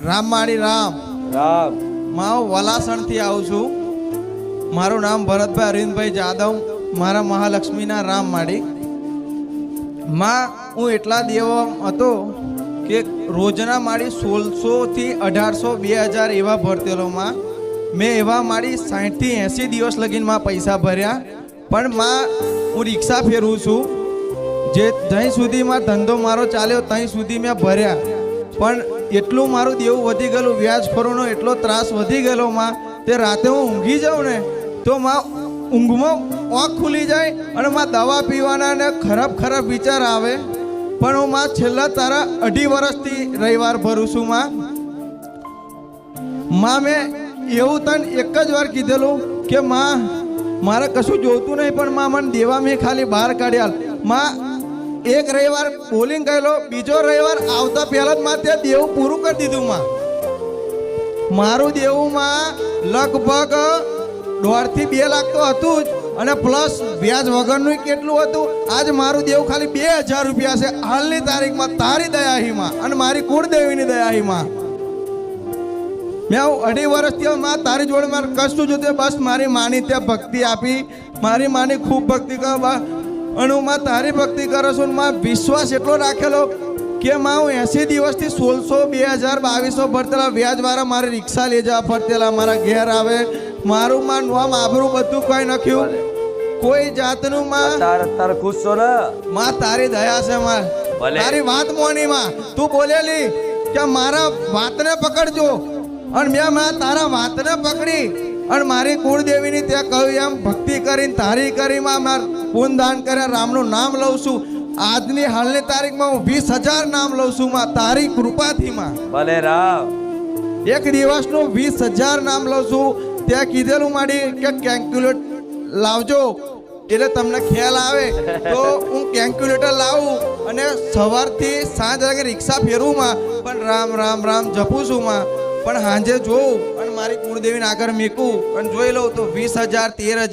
રામમાળી રામ રામ હું વલાસણથી આવું છું. મારું નામ ભરતભાઈ અરવિંદભાઈ જાદવ. મારા મહાલક્ષ્મીના રામમાળી માં હું એટલા દેવો હતો કે રોજના માળી 1600 થી 1800 2000 એવા ભરતેલો માં. મેં એવા માળી 60 થી 80 દિવસ લગીનમાં પૈસા ભર્યા. પણ માં હું રિક્ષા ફેરવું છું. જે ત્યાં સુધીમાં ધંધો મારો ચાલ્યો ત્યાં સુધી મેં ભર્યા. પણ એટલું મારું દેવું વધી ગયેલું, વ્યાજખોરોનો એટલો ત્રાસ વધી ગયેલો માં, તે રાતે હું ઊંઘી જાઉં ને તો માં ઊંઘમાં આંખ ખુલી જાય અને માં દવા પીવાના ને ખરાબ ખરાબ વિચાર આવે. પણ હું માં છેલ્લા તારા 2.5 વર્ષથી રવિવાર ભરું છું માં. મેં એવું તને એક જ વાર કીધેલું કે માં મારે કશું જોતું નહીં, પણ માં મને દેવા મેં ખાલી બહાર કાઢ્યા. માં એક રવિવાર બોલિંગ ગયેલો, બીજો રવિવાર આવતા પહેલા જ માં ત્યાં દેવું પૂરું કરી દીધું માં. મારું દેવું માં લગભગ 1.5 થી 2 લાખ તો હતું જ, અને પ્લસ વ્યાજ વગરનું કેટલું હતું. આજ મારું દેવું ખાલી 2000 રૂપિયા છે હાલની તારીખમાં. તારી દયાહીમાં અને મારી કુળદેવીની દયાહીમાં મેં 2.5 વર્ષથી માં તારી જોડે મારે કશું જોતું, બસ મારી માની ત્યાં ભક્તિ આપી. મારી માની ખૂબ ભક્તિ કરો અને હું માં તારી ભક્તિ કરું છું. માં વિશ્વાસ એટલો રાખેલો કે માં હું 80 દિવસથી 1600 2000 2200 ભરતેલા વ્યાજવાળા મારી રિક્ષા લઈ જવા ફરતેલા, મારા ઘેર આવે. મારું માં નામ આબરૂ બધું કોઈ નાખ્યું, કોઈ જાતનું માં. તાર ખુશ છો ને માં તારી દયા છે માં. તારી વાત મોની માં તું બોલેલી કે મારા વાતને પકડજો, અને મેં માં તારા વાતને પકડી અને મારી કુળદેવીની ત્યાં કહ્યું એમ ભક્તિ કરીને તારી કરી માં માર પૂનદાન કર્યા. રામનું નામ લઉં છું. આજની હાલની તારીખમાં હું 20,000 નામ લઉં છું માં, તારી કૃપાથી માં. ભલે રામ એક દિવસનું 20,000 નામ લઉં છું. ત્યાં કીધેલું માડી કે કેલ્ક્યુલેટર લાવજો એટલે તમને ખ્યાલ આવે. તો હું કેલ્ક્યુલેટર લાવું અને સવારથી સાંજ લગે રિક્ષા ફેરવું માં, પણ રામ રામ રામ જપું છું માં. પણ સાંજે જોઉં અને મારી કુળદેવીને આગળ મૂકું અને જોઈ લઉં તો 20,000 13,000